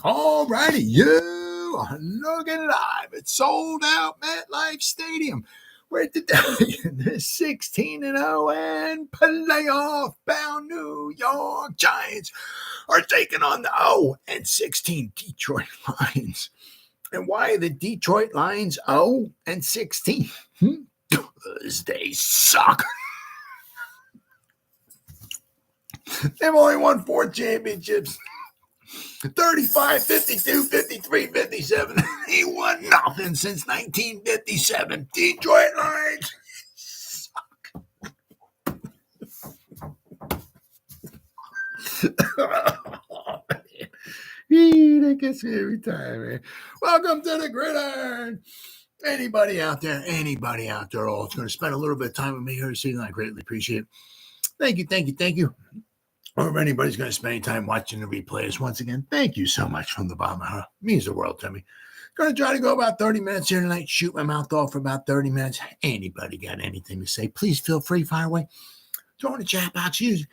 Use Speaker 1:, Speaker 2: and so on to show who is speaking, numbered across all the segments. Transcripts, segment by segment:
Speaker 1: All righty, you are looking live at sold out MetLife Stadium, where today the 16-0 and playoff bound New York Giants are taking on the 0-16 Detroit Lions. And why are the Detroit Lions 0-16? Because they suck. They've only won 4 championships. 35, 52, 53, 57. He won nothing since 1957. Detroit Lions suck. That gets me every time, man. Welcome to the Gridiron. Anybody out there, all is going to spend a little bit of time with me here this evening. I greatly appreciate it. Thank you. Or if anybody's going to spend any time watching the replays, once again, thank you so much from the bottom of my heart. It means the world to me. Going to try to go about 30 minutes here tonight, shoot my mouth off for about 30 minutes. Anybody got anything to say, please feel free, fire away. Throw in the chat box. Usually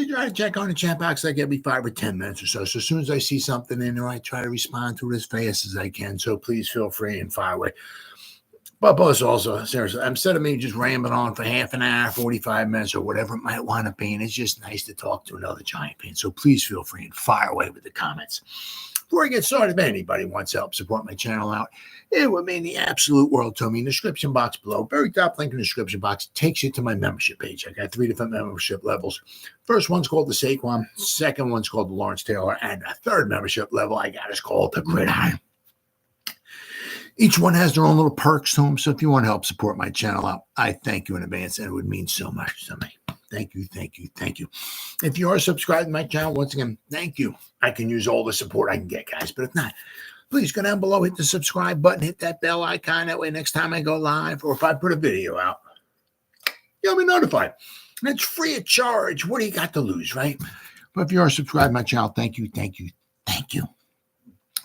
Speaker 1: try to check on the chat box like every 5 or 10 minutes or so. So as soon as I see something in there, I try to respond to it as fast as I can. So please feel free and fire away. But also, seriously, instead of me just rambling on for half an hour, 45 minutes, or whatever it might wind up being, it's just nice to talk to another Giant fan. So please feel free and fire away with the comments. Before I get started, if anybody wants to help support my channel out, it would mean the absolute world to me. In the description box below, very top link in the description box, takes you to my membership page. I got 3 different membership levels. First one's called the Saquon. Second one's called the Lawrence Taylor. And the third membership level I got is called the Gridiron. Each one has their own little perks to them. So if you want to help support my channel out, I thank you in advance. And it would mean so much to me. Thank you. If you are subscribed to my channel, once again, thank you. I can use all the support I can get, guys. But if not, please go down below, hit the subscribe button, hit that bell icon. That way next time I go live or if I put a video out, you'll be notified. And it's free of charge. What do you got to lose, right? But if you are subscribed to my channel, thank you.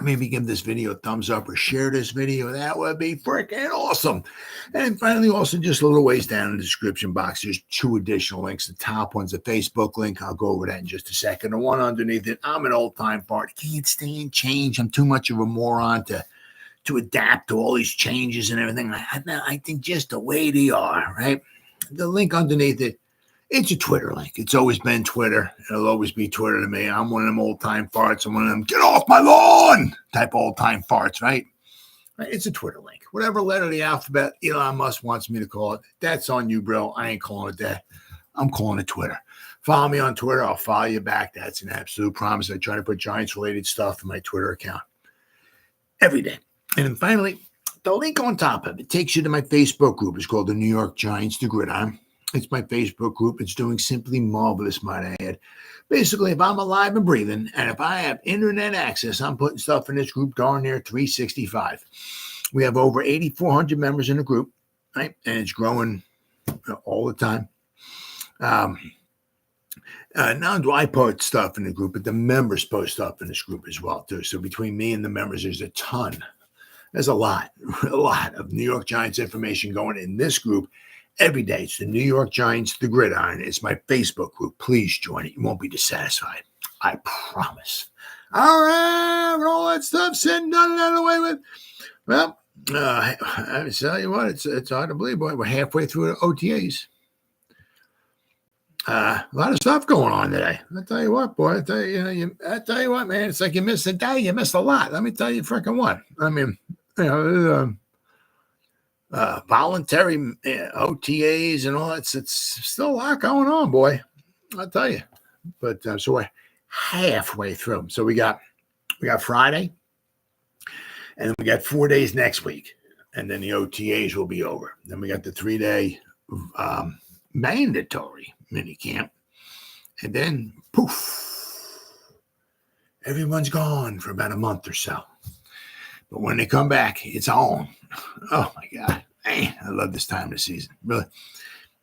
Speaker 1: Maybe give this video a thumbs up or share this video. That would be freaking awesome. And finally, also just a little ways down in the description box, there's 2 additional links. The top one's a Facebook link. I'll go over that in just a second. The one underneath it, I'm an old-time fart. Can't stand change. I'm too much of a moron to adapt to all these changes and everything. I think just the way they are, right? The link underneath it, it's a Twitter link. It's always been Twitter. It'll always be Twitter to me. I'm one of them old-time farts. I'm one of them get off my lawn type old-time farts, right? It's a Twitter link. Whatever letter of the alphabet Elon Musk wants me to call it, that's on you, bro. I ain't calling it that. I'm calling it Twitter. Follow me on Twitter. I'll follow you back. That's an absolute promise. I try to put Giants-related stuff in my Twitter account every day. And then finally, the link on top of it takes you to my Facebook group. It's called the New York Giants, the Gridiron. It's my Facebook group. It's doing simply marvelous, might I add. Basically, if I'm alive and breathing, and if I have internet access, I'm putting stuff in this group darn near 365. We have over 8,400 members in the group, right? And it's growing all the time. Now do I post stuff in the group, but the members post stuff in this group as well, too. So between me and the members, there's a ton. There's a lot of New York Giants information going in this group. Every day, it's the New York Giants, the Gridiron. It's my Facebook group. Please join it. You won't be dissatisfied. I promise. All right, with all that stuff said and done and out of the way with. Well, I tell you what, it's hard to believe, boy. We're halfway through the OTAs. A lot of stuff going on today. I tell you what, boy. I tell you what, man. It's like you missed a day. You missed a lot. Let me tell you freaking what. I mean, voluntary OTAs and all that. It's still a lot going on, boy. I'll tell you. But so we're halfway through. So we got Friday, and then we got 4 days next week, and then the OTAs will be over. Then we got the 3-day mandatory mini camp, and then poof, everyone's gone for about a month or so. But when they come back, it's on. Oh, my God. Man, I love this time of the season. Really.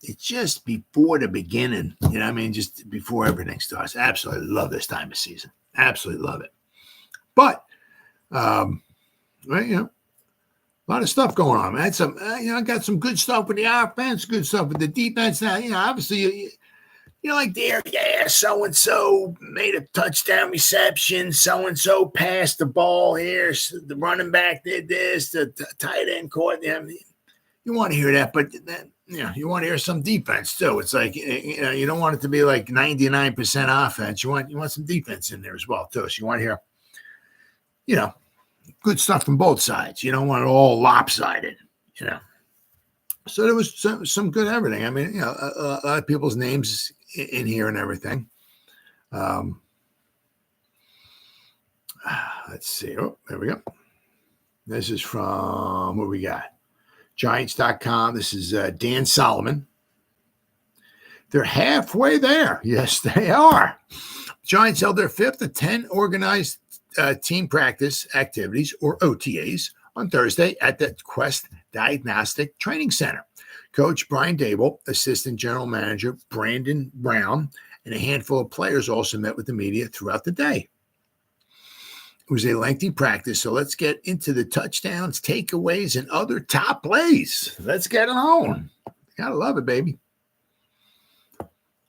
Speaker 1: It's just before the beginning. You know what I mean? Just before everything starts. Absolutely love this time of season. Absolutely love it. But, a lot of stuff going on. I had some, I got some good stuff with the offense, good stuff with the defense. Now, obviously, like there, yeah, so-and-so made a touchdown reception, so-and-so passed the ball here, the running back did this, the tight end caught them. You want to hear that, but you want to hear some defense too. It's like, you don't want it to be like 99% offense. You want some defense in there as well too. So you want to hear, good stuff from both sides. You don't want it all lopsided, So there was some good everything. I mean, a lot of people's names in here and everything. Let's see. Oh, there we go. This is from what we got. Giants.com. This is Dan Solomon. They're halfway there. Yes, they are. Giants held their 5th of 10 organized team practice activities, or OTAs, on Thursday at the Quest Diagnostic Training Center. Coach Brian Dable, Assistant General Manager Brandon Brown, and a handful of players also met with the media throughout the day. It was a lengthy practice, so let's get into the touchdowns, takeaways, and other top plays. Let's get it on. Gotta love it, baby.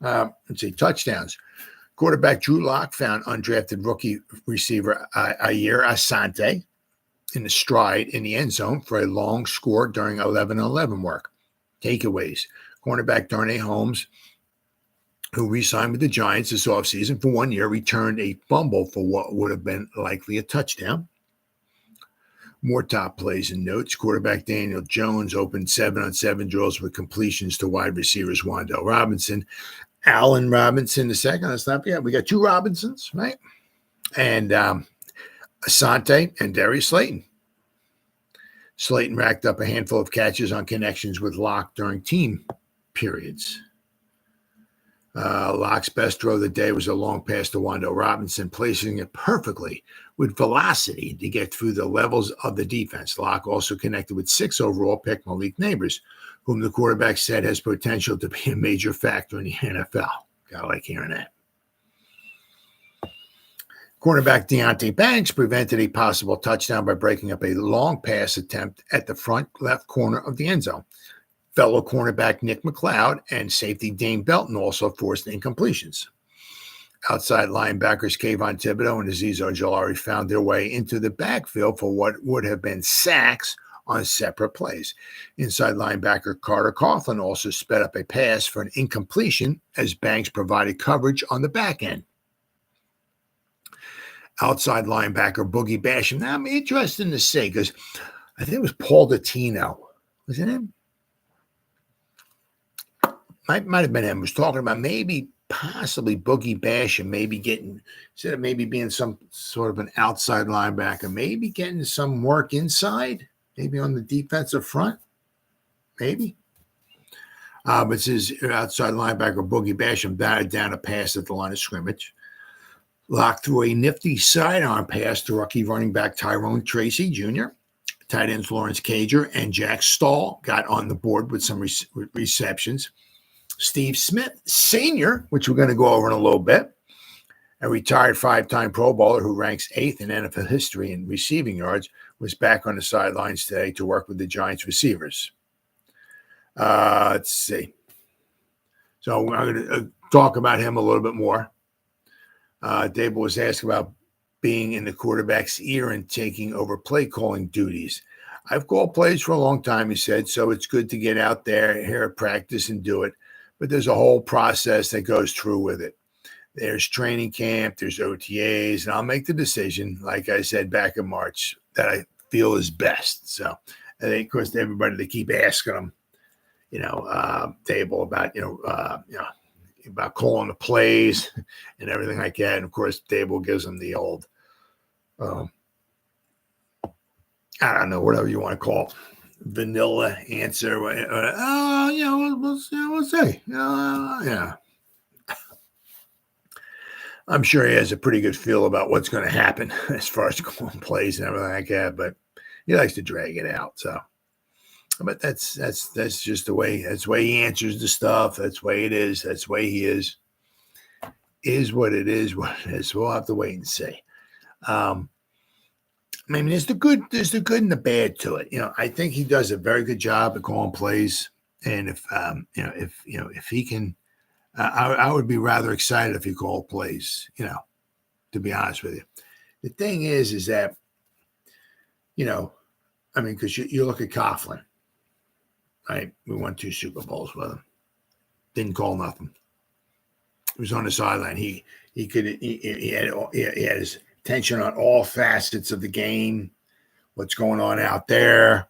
Speaker 1: Let's see, touchdowns. Quarterback Drew Lock found undrafted rookie receiver Ayer Asante in the stride in the end zone for a long score during 11-11 work. Takeaways. Cornerback Darnay Holmes, who re-signed with the Giants this offseason for 1 year, returned a fumble for what would have been likely a touchdown. More top plays and notes. Quarterback Daniel Jones opened 7-on-7 drills with completions to wide receivers Wan'Dale Robinson, Allen Robinson II. Let's not forget, we got 2 Robinsons, right? And Asante and Darius Slayton. Slayton racked up a handful of catches on connections with Locke during team periods. Locke's best throw of the day was a long pass to Wan'Dale Robinson, placing it perfectly with velocity to get through the levels of the defense. Locke also connected with 6 overall pick Malik Neighbors, whom the quarterback said has potential to be a major factor in the NFL. Gotta like hearing that. Cornerback Deonte Banks prevented a possible touchdown by breaking up a long pass attempt at the front left corner of the end zone. Fellow cornerback Nick McLeod and safety Dane Belton also forced incompletions. Outside linebackers Kayvon Thibodeau and Azeez Ojulari found their way into the backfield for what would have been sacks on separate plays. Inside linebacker Carter Coughlin also sped up a pass for an incompletion as Banks provided coverage on the back end. Outside linebacker Boogie Basham. Now, I'm interested to see, because I think it was Paul Dottino. Was it him? Might have been him. Was talking about possibly Boogie Basham, maybe getting, instead of maybe being some sort of an outside linebacker, maybe getting some work inside, maybe on the defensive front, maybe. But it says outside linebacker Boogie Basham batted down a pass at the line of scrimmage. Locked through a nifty sidearm pass to rookie running back Tyrone Tracy Jr. Tight ends Lawrence Cager and Jack Stahl got on the board with some receptions. Steve Smith Sr., which we're going to go over in a little bit, a retired 5-time Pro Bowler who ranks 8th in NFL history in receiving yards, was back on the sidelines today to work with the Giants receivers. Let's see. So I'm going to talk about him a little bit more. Dable was asked about being in the quarterback's ear and taking over play calling duties. I've called plays for a long time, he said, so it's good to get out there, here at practice and do it. But there's a whole process that goes through with it. There's training camp, there's OTAs, and I'll make the decision, like I said back in March, that I feel is best. So I think, of course, everybody, they keep asking them, Dable about, about calling the plays and everything like that. And of course, Dable gives them the old, I don't know, whatever you want to call it, vanilla answer. We'll see. Yeah. I'm sure he has a pretty good feel about what's going to happen as far as calling plays and everything like that, but he likes to drag it out. So, but that's just the way. That's the way he answers the stuff. That's the way it is. That's the way he is. Is what it is. What it is. We'll have to wait and see. I mean, there's the good and the bad to it. I think he does a very good job at calling plays, and if he can I would be rather excited if he called plays, to be honest with you. The thing is that, because you look at Coughlin, right? We won 2 Super Bowls with him. Didn't call nothing. He was on the sideline. He had his attention on all facets of the game, what's going on out there,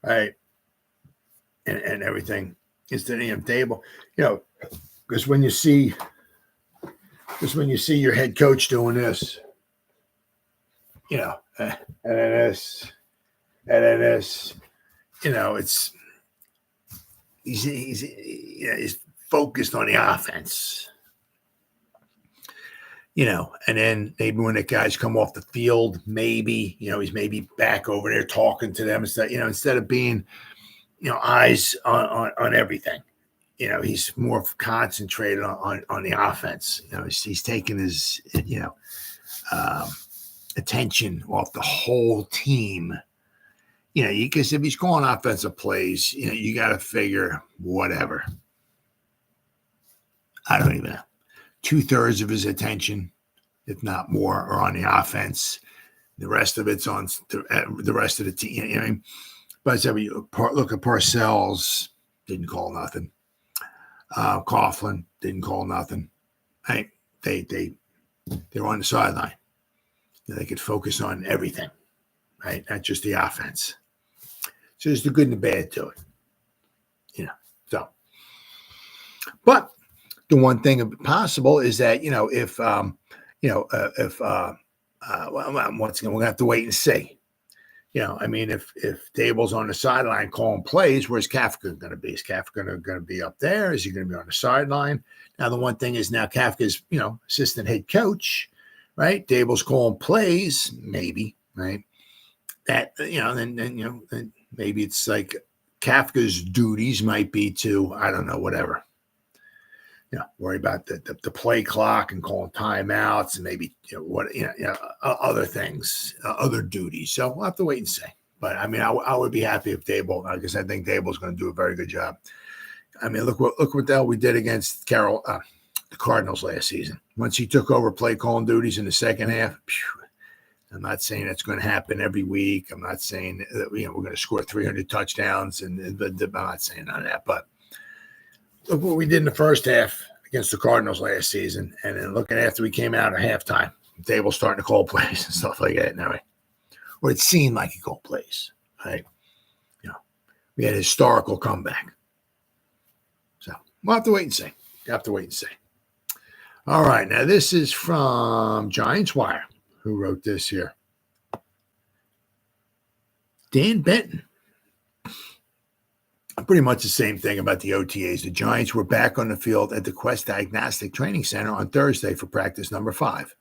Speaker 1: right? And everything. Instead of Dable, because when you see your head coach doing this, and then this, it's he's focused on the offense, and then maybe when the guys come off the field, maybe he's maybe back over there talking to them instead of being eyes on everything. He's more concentrated on the offense. He's taking his attention off the whole team. Because if he's calling offensive plays, you got to figure whatever. I don't even know. 2/3 of his attention, if not more, are on the offense. The rest of it's on the rest of the team. But look at Parcells, didn't call nothing. Coughlin didn't call nothing. Hey, they're on the sideline. They could focus on everything, right? Not just the offense. So there's the good and the bad to it, So, but the one thing possible is that if once again we're gonna have to wait and see. If Dable's on the sideline calling plays, where's Kafka going to be? Is Kafka going to be up there? Is he going to be on the sideline? Now, the one thing is now Kafka's, assistant head coach, right? Dable's calling plays, maybe, right? That, then maybe it's like Kafka's duties might be to, I don't know, whatever. Worry about the play clock and calling timeouts and maybe other things, other duties. So we'll have to wait and see. But I would be happy if Dable, because I think Dable's going to do a very good job. Look what the hell we did against the Cardinals last season. Once he took over play calling duties in the second half, I'm not saying that's going to happen every week. I'm not saying that we're going to score 300 touchdowns, and I'm not saying none of that, but. Look what we did in the first half against the Cardinals last season, and then looking after we came out at halftime, Dable starting to call plays and stuff like that. Now, or it seemed like he called plays, right? We had a historical comeback. So we'll have to wait and see. All right, now this is from Giants Wire, who wrote this here. Dan Benton. Pretty much the same thing about the OTAs. The Giants were back on the field at the Quest Diagnostic Training Center on Thursday for practice number 5.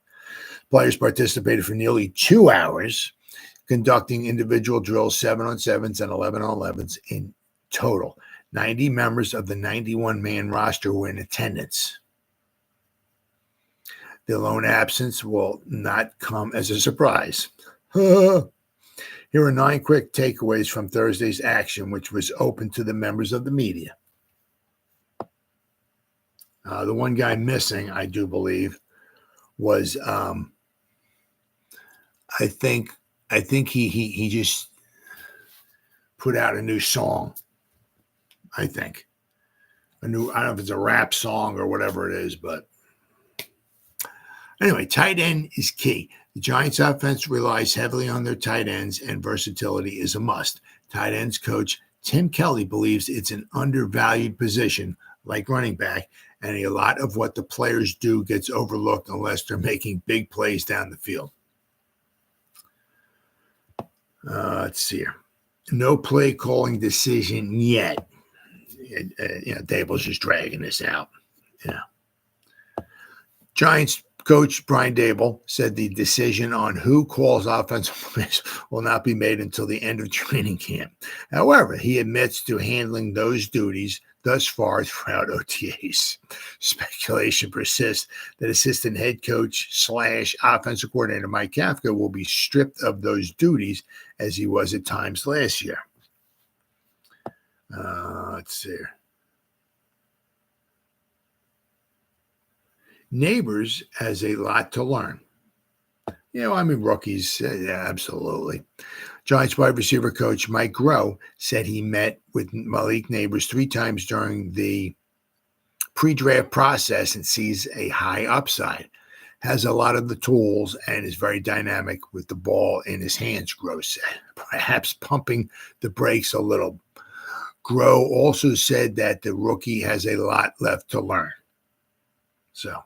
Speaker 1: Players participated for nearly 2 hours, conducting individual drills, 7-on-7s and 11-on-11s in total. 90 members of the 91-man roster were in attendance. The lone absence will not come as a surprise. Here are 9 quick takeaways from Thursday's action, which was open to the members of the media. The one guy missing, I do believe, was I think he just put out a new song. I think I don't know if it's a rap song or whatever it is, but anyway, tight end is key. The Giants offense relies heavily on their tight ends, and versatility is a must. Tight ends coach Tim Kelly believes it's an undervalued position, like running back, and a lot of what the players do gets overlooked unless they're making big plays down the field. Let's see here. No play calling decision yet. Dable's just dragging this out. Giants coach Brian Dable said the decision on who calls offensive plays will not be made until the end of training camp. However, he admits to handling those duties thus far throughout OTAs. Speculation persists that assistant head coach / offensive coordinator Mike Kafka will be stripped of those duties as he was at times last year. Let's see here. Neighbors has a lot to learn. Rookies, absolutely. Giants wide receiver coach Mike Groh said he met with Malik Neighbors 3 times during the pre-draft process and sees a high upside. Has a lot of the tools and is very dynamic with the ball in his hands, Groh said, perhaps pumping the brakes a little. Groh also said that the rookie has a lot left to learn. So,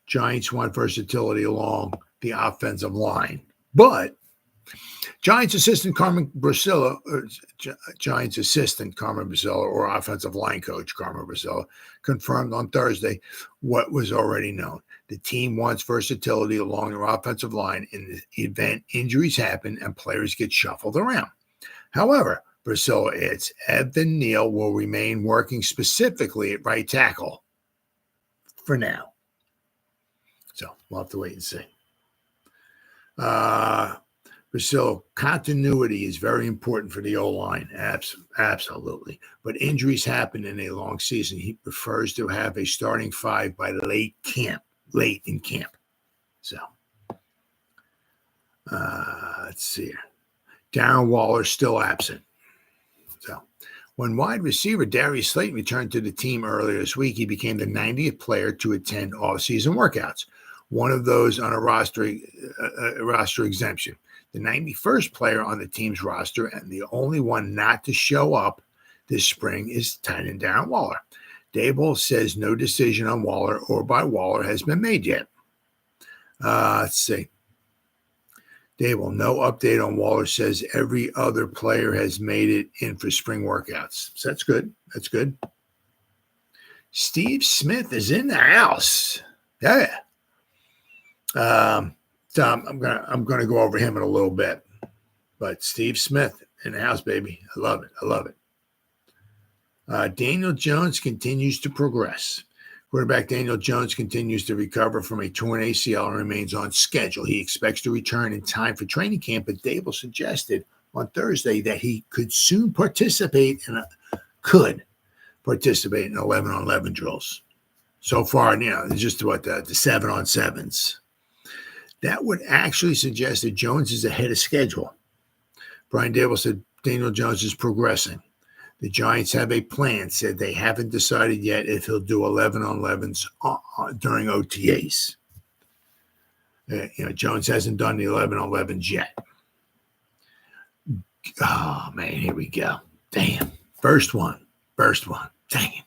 Speaker 1: Giants want versatility along the offensive line. But Giants assistant Carmen Brasilla, or offensive line coach Carmen Brasilla, confirmed on Thursday what was already known. The team wants versatility along their offensive line in the event injuries happen and players get shuffled around. However, Brasilla adds, Evan Neal will remain working specifically at right tackle for now. So we'll have to wait and see. Brasilla, continuity is very important for the O-line. Absolutely. But injuries happen in a long season. He prefers to have a starting 5 by late in camp. So, let's see here. Darren Waller still absent. So, when wide receiver Darius Slayton returned to the team earlier this week, he became the 90th player to attend off-season workouts. One of those on a roster exemption. The 91st player on the team's roster and the only one not to show up this spring is tight end Darren Waller. Dable says no decision on Waller or by Waller has been made yet. Let's see. Dable, no update on Waller, says every other player has made it in for spring workouts. So that's good. That's good. Steve Smith is in the house. Yeah. Tom, I'm gonna go over him in a little bit. But Steve Smith in the house, baby. I love it. I love it. Daniel Jones continues to progress. Quarterback Daniel Jones continues to recover from a torn ACL and remains on schedule. He expects to return in time for training camp, but Dable suggested on Thursday that he could soon participate in 11-on-11 drills. So far, it's just what the 7-on-7s. That would actually suggest that Jones is ahead of schedule. Brian Dable said Daniel Jones is progressing. The Giants have a plan, said they haven't decided yet if he'll do 11-on-11s during OTAs. Jones hasn't done the 11-on-11s yet. Oh, man, here we go. Damn. First one. Dang.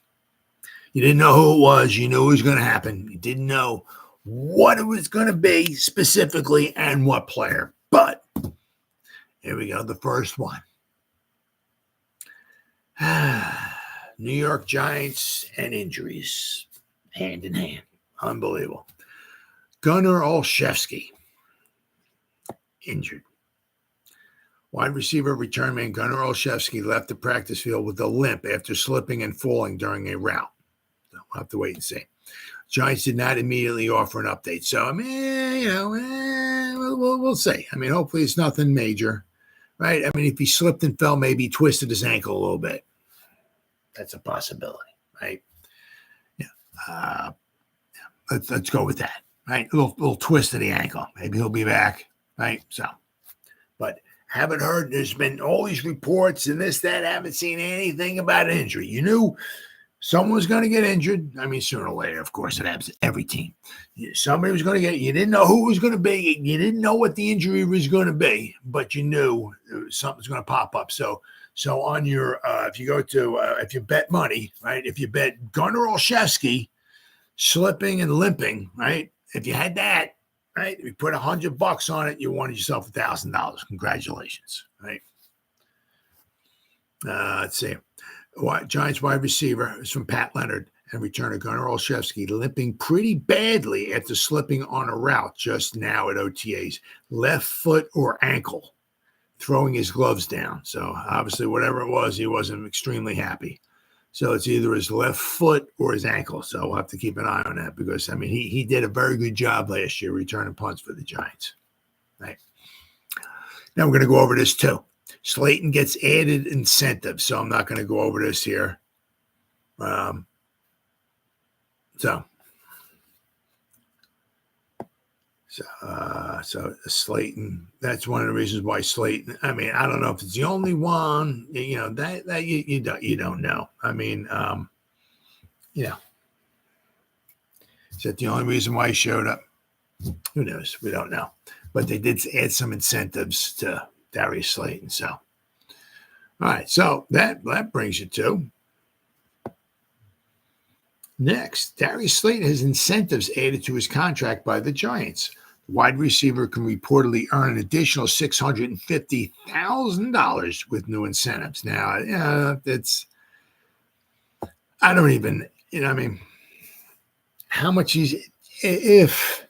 Speaker 1: You didn't know who it was. You knew it was going to happen. You didn't know what it was going to be specifically and what player. But here we go. The first one. New York Giants and injuries. Hand in hand. Unbelievable. Gunnar Olszewski. Injured. Wide receiver return man Gunnar Olszewski left the practice field with a limp after slipping and falling during a route. So we'll have to wait and see. Giants did not immediately offer an update. So, we'll see. Hopefully it's nothing major, right? If he slipped and fell, maybe he twisted his ankle a little bit. That's a possibility, right? Yeah. Let's go with that, right? A little twist of the ankle. Maybe he'll be back, right? So, but haven't heard. There's been all these reports and this, that. Haven't seen anything about an injury. You knew someone was going to get injured. Sooner or later, of course, it happens to every team. Somebody was going to get. You didn't know who it was going to be. You didn't know what the injury was going to be, but you knew something's going to pop up. So on your, if you go to, if you bet money, right? If you bet Gunnar Olszewski slipping and limping, right? If you had that, right? If you put $100 on it, you won yourself $1,000. Congratulations, right? Let's see. Giants wide receiver is from Pat Leonard and returner Gunnar Olszewski limping pretty badly after slipping on a route just now at OTAs. Left foot or ankle. Throwing his gloves down. So obviously whatever it was, he wasn't extremely happy. So it's either his left foot or his ankle. So we'll have to keep an eye on that because, he did a very good job last year returning punts for the Giants. Right. Now we're going to go over this too. Slayton gets added incentives. So I'm not going to go over this here. So Slayton, that's one of the reasons why Slayton, I mean, I don't know if it's the only one, that you don't know. I mean, is that the only reason why he showed up? Who knows? We don't know. But they did add some incentives to Darius Slayton. So, all right. So that brings you to next. Darius Slayton has incentives added to his contract by the Giants. The wide receiver can reportedly earn an additional $650,000 with new incentives. Now, I don't even, I mean, how much he's, if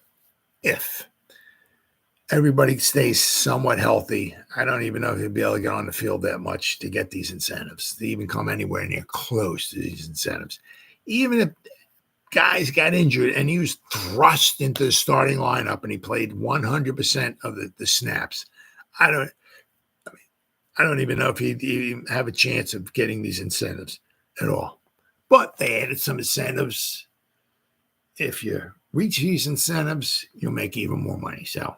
Speaker 1: everybody stays somewhat healthy, I don't even know if he'll be able to get on the field that much to get these incentives, to even come anywhere near close to these incentives. Even if guys got injured and he was thrust into the starting lineup and he played 100% of the snaps, I don't even know if he'd even have a chance of getting these incentives at all. But they added some incentives. If you reach these incentives, you'll make even more money. So,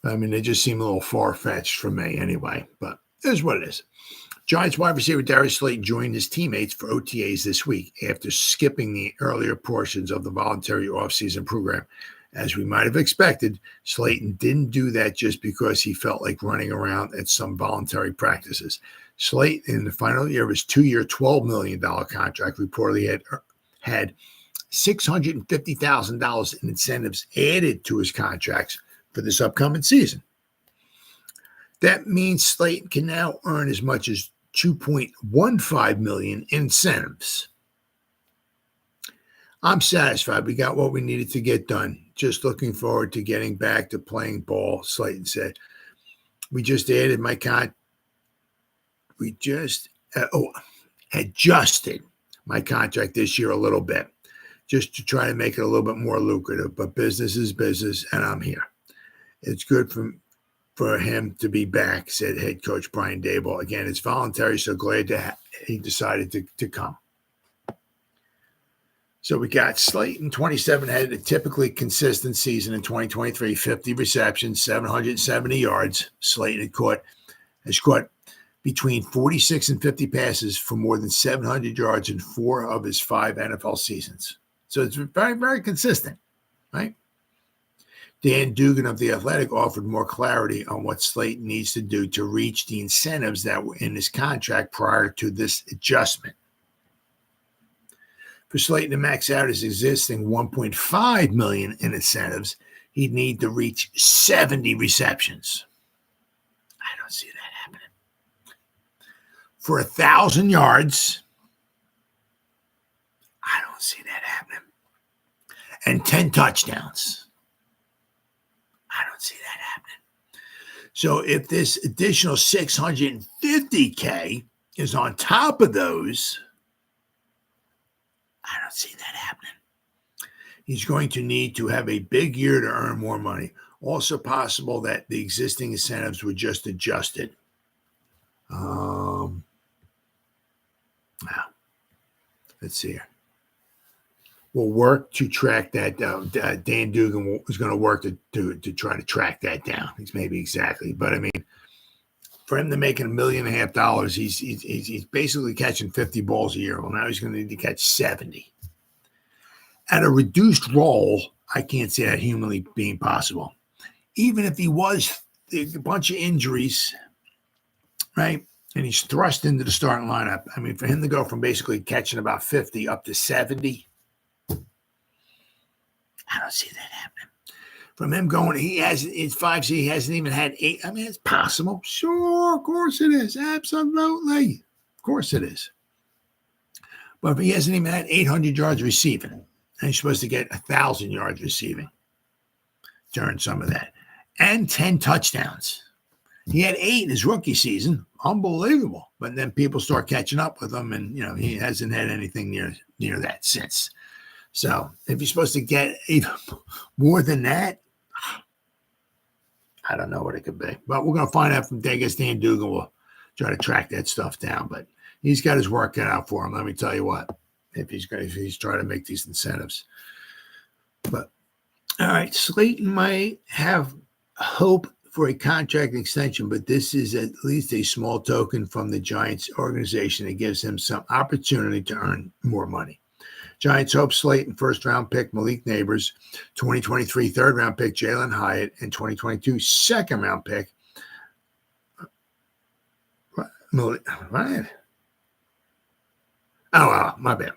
Speaker 1: I mean, they just seem a little far-fetched for me anyway, but it is what it is. Giants wide receiver Darius Slayton joined his teammates for OTAs this week after skipping the earlier portions of the voluntary offseason program. As we might have expected, Slayton didn't do that just because he felt like running around at some voluntary practices. Slayton, in the final year of his 2-year, $12 million contract, reportedly had $650,000 in incentives added to his contracts for this upcoming season. That means Slayton can now earn as much as $2.15 million in incentives. I'm satisfied. We got what we needed to get done. Just looking forward to getting back to playing ball, Slayton said. We just added my We just adjusted my contract this year a little bit just to try to make it a little bit more lucrative. But business is business, and I'm here. It's good for him to be back, said head coach Brian Daboll. Again, it's voluntary, so glad he decided to come. So we got Slayton, 27, had a typically consistent season in 2023, 50 receptions, 770 yards. Slayton has caught between 46 and 50 passes for more than 700 yards in 4 of his 5 NFL seasons. So it's very, very consistent, right? Dan Dugan of The Athletic offered more clarity on what Slayton needs to do to reach the incentives that were in his contract prior to this adjustment. For Slayton to max out his existing $1.5 million in incentives, he'd need to reach 70 receptions. I don't see that happening. For 1,000 yards, I don't see that happening. And 10 touchdowns. I don't see that happening. So if this additional $650K is on top of those, I don't see that happening. He's going to need to have a big year to earn more money. Also possible that the existing incentives were just adjusted. Now, let's see here. We'll work to track that down. Dan Dugan is going to work to try to track that down. It's maybe exactly, but I mean, for him to make $1.5 million, he's basically catching 50 balls a year. Well, now he's going to need to catch 70. At a reduced role, I can't see that humanly being possible. Even if he was a bunch of injuries, right? And he's thrust into the starting lineup. I mean, for him to go from basically catching about 50 up to 70, I don't see that happening. From him going, it's 5C, he hasn't even had 8. I mean, it's possible. Sure, of course it is. Absolutely. Of course it is. But if he hasn't even had 800 yards receiving, and he's supposed to get 1,000 yards receiving during some of that, and 10 touchdowns. He had 8 in his rookie season. Unbelievable. But then people start catching up with him, and, he hasn't had anything near that since. So if he's supposed to get even more than that, I don't know what it could be. But we're going to find out from Dan Dugan. We'll try to track that stuff down. But he's got his work cut out for him. Let me tell you what. if he's trying to make these incentives. But all right, Slayton might have hope for a contract extension, but this is at least a small token from the Giants organization that gives him some opportunity to earn more money. Giants hope Slayton first-round pick Malik Nabers, 2023 third-round pick Jalin Hyatt, and 2022 second-round pick What? Oh, my bad.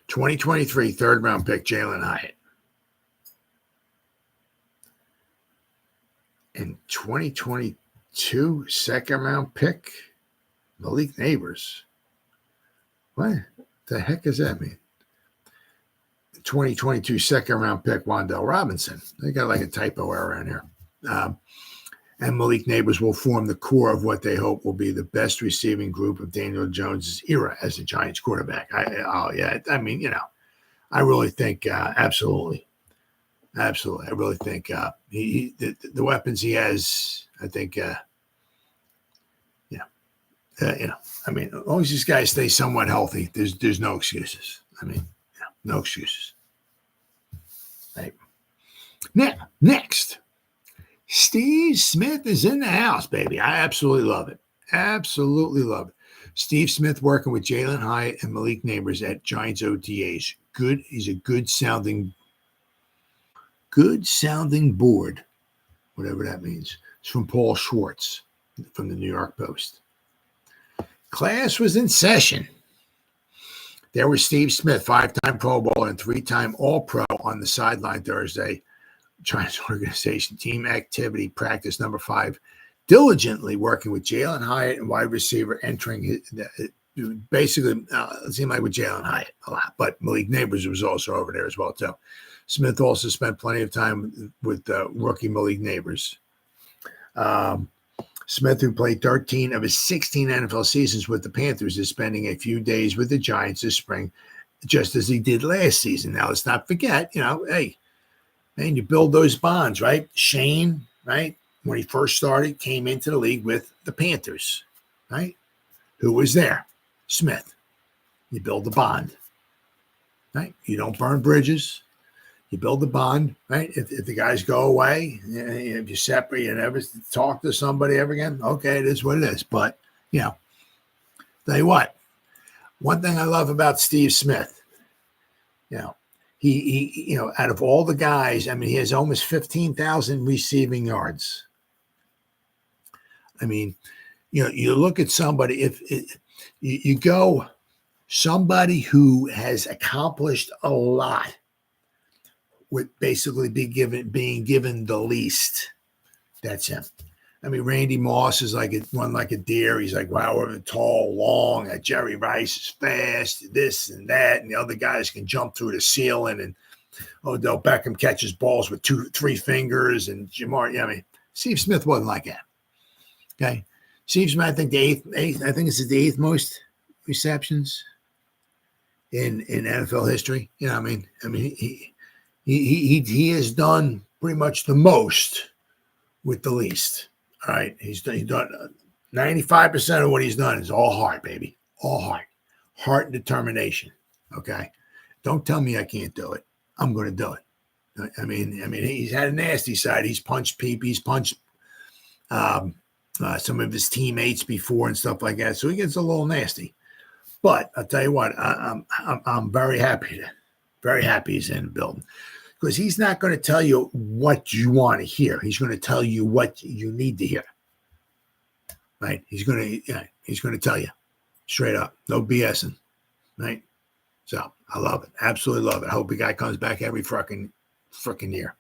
Speaker 1: 2023 third-round pick Jalin Hyatt. And 2022 second-round pick Malik Nabers. What the heck does that mean? 2022 second-round pick Wan'Dale Robinson. They got like a typo error in here. And Malik Nabers will form the core of what they hope will be the best receiving group of Daniel Jones' era as a Giants quarterback. I really think absolutely. I really think the weapons he has, I think, as long as these guys stay somewhat healthy, there's no excuses. No excuses. Right. Now, next. Steve Smith is in the house, baby. I absolutely love it. Absolutely love it. Steve Smith working with Jalin Hyatt and Malik Nabers at Giants OTAs. Good. He's a good sounding board, whatever that means. It's from Paul Schwartz from the New York Post. Class was in session. There was Steve Smith, 5-time Pro Bowler and 3-time All-Pro on the sideline Thursday. Giants organization team activity practice number 5, diligently working with Jalin Hyatt and wide receiver entering basically it seemed like with Jalin Hyatt a lot, but Malik Nabers was also over there as well too. Smith also spent plenty of time with rookie Malik Nabers. Smith, who played 13 of his 16 NFL seasons with the Panthers, is spending a few days with the Giants this spring, just as he did last season. Now, let's not forget, hey, man, you build those bonds, right? Shane, right, when he first started, came into the league with the Panthers, right? Who was there? Smith. You build the bond, right? You don't burn bridges. You build the bond, right? If the guys go away, if you separate, you never talk to somebody ever again, okay, it is what it is. But, tell you what, one thing I love about Steve Smith, he out of all the guys, he has almost 15,000 receiving yards. You look at somebody, if you go somebody who has accomplished a lot with basically being given the least, that's him. Randy Moss is like a deer. He's like, wow, we're tall, long. Jerry Rice is fast, this and that. And the other guys can jump through the ceiling. And Odell Beckham catches balls with 2-3 fingers. And Jamar, Steve Smith wasn't like that. Okay. Steve Smith, I think I think this is the 8th most receptions in NFL history. He has done pretty much the most with the least. All right. He's done 95% of what he's done is all heart, baby. All heart and determination. Okay. Don't tell me I can't do it. I'm going to do it. He's had a nasty side. He's punched people. He's punched some of his teammates before and stuff like that. So he gets a little nasty. But I'll tell you what, I'm very happy he's in the building. Because he's not going to tell you what you want to hear. He's going to tell you what you need to hear. Right? He's going to tell you straight up. No BSing. Right? So I love it. Absolutely love it. I hope the guy comes back every freaking year.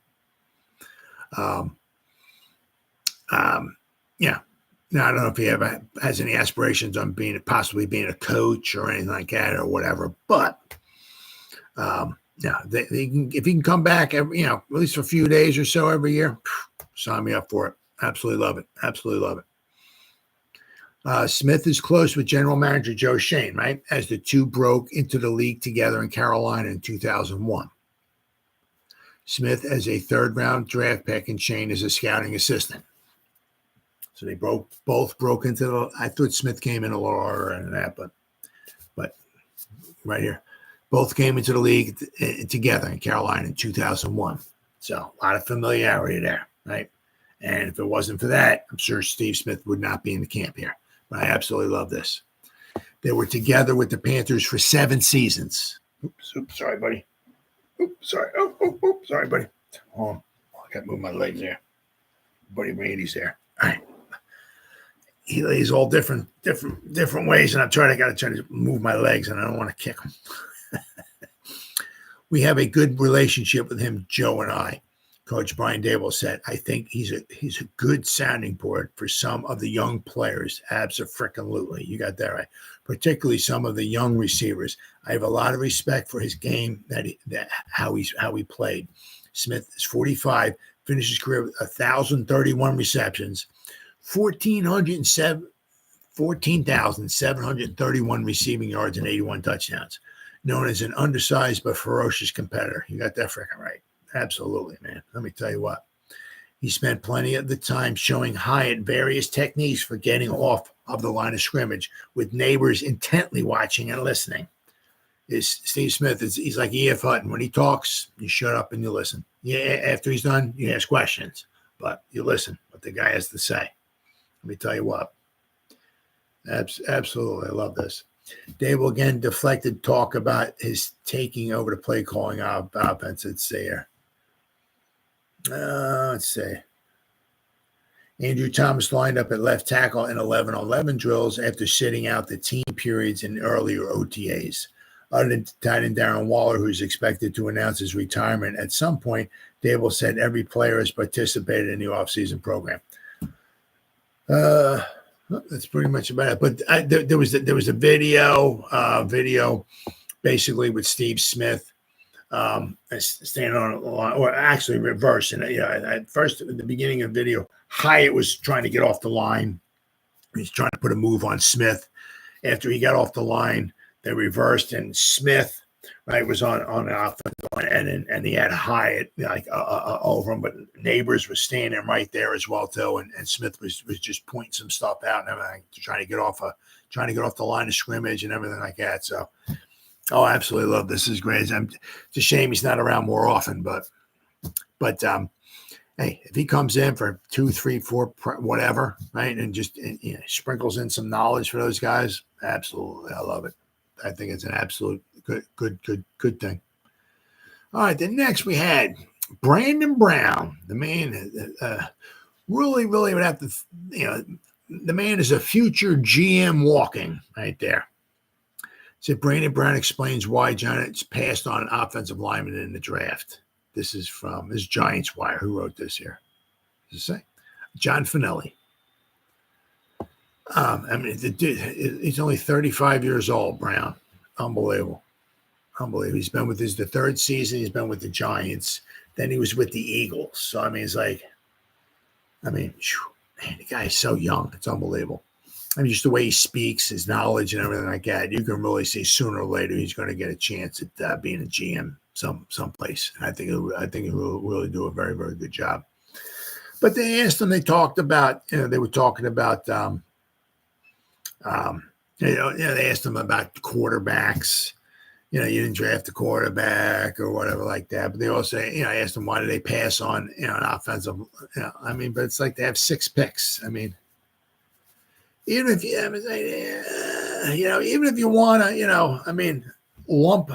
Speaker 1: Yeah. Now, I don't know if he ever has any aspirations on possibly being a coach or anything like that or whatever, but if he can come back every, at least for a few days or so every year, sign me up for it. Absolutely love it. Absolutely love it. Smith is close with general manager Joe Shane, right? As the two broke into the league together in Carolina in 2001. Smith as a 3rd-round draft pick and Shane as a scouting assistant. So they both broke into I thought Smith came in a little earlier than that, right here. Both came into the league together in Carolina in 2001. So a lot of familiarity there, right? And if it wasn't for that, I'm sure Steve Smith would not be in the camp here. But I absolutely love this. They were together with the Panthers for 7 seasons. Oops, sorry, buddy. Sorry. Sorry, buddy. Oh, I got to move my legs there. Buddy Randy's there. All right. He lays all different ways, and I got to try to move my legs, and I don't want to kick him. We have a good relationship with him, Joe and I. Coach Brian Daboll said, I think he's a good sounding board for some of the young players. Abso-frickin-lutely. You got that right. Particularly some of the young receivers. I have a lot of respect for his game, how he played. Smith is 45, finished his career with 1,031 receptions, 14,731 receiving yards, and 81 touchdowns. Known as an undersized but ferocious competitor. You got that frickin' right. Absolutely, man. Let me tell you what. He spent plenty of the time showing Hyatt various techniques for getting off of the line of scrimmage with neighbors intently watching and listening. Steve Smith, he's like E.F. Hutton. When he talks, you shut up and you listen. Yeah, after he's done, you ask questions, but you listen what the guy has to say. Let me tell you what. Absolutely. I love this. Daboll again deflected talk about his taking over the play calling offense. Let's see here. Let's see. Andrew Thomas lined up at left tackle in 11-on-11 drills after sitting out the team periods in earlier OTAs. Other than tight end Darren Waller, who's expected to announce his retirement at some point, Daboll said every player has participated in the offseason program. That's pretty much about it. But there was a video basically with Steve Smith standing on a line, or actually reverse. And at first, at the beginning of the video, Hyatt was trying to get off the line. He's trying to put a move on Smith. After he got off the line, they reversed, and Smith, right, was on the offensive line, and he had Hyatt over him, but neighbors were standing right there as well too, and Smith was just pointing some stuff out and everything, trying to get off the line of scrimmage and everything like that. So, I absolutely love this. This is great. It's a shame he's not around more often, but hey, if he comes in for 2, 3, 4, whatever, right, and just sprinkles in some knowledge for those guys, absolutely, I love it. I think it's an absolute good thing. All right, then next we had Brandon Brown. The man really would have to, the man is a future GM walking right there. So Brandon Brown explains why Giants passed on an offensive lineman in the draft. This is Giants Wire. Who wrote this here? Does it say? John Finelli. He's only 35 years old, Brown. Unbelievable. He's been with the third season. He's been with the Giants. Then he was with the Eagles. So, it's like, man, the guy is so young. It's unbelievable. Just the way he speaks, his knowledge and everything like that, you can really see sooner or later he's going to get a chance at being a GM someplace. And I think he'll really do a very, very good job. But they asked him, they talked about, they were talking about, they asked him about quarterbacks. You didn't draft a quarterback or whatever like that. But they also, I asked them, why did they pass on, an offensive, but it's like they have 6 picks. Even if even if you want to, lump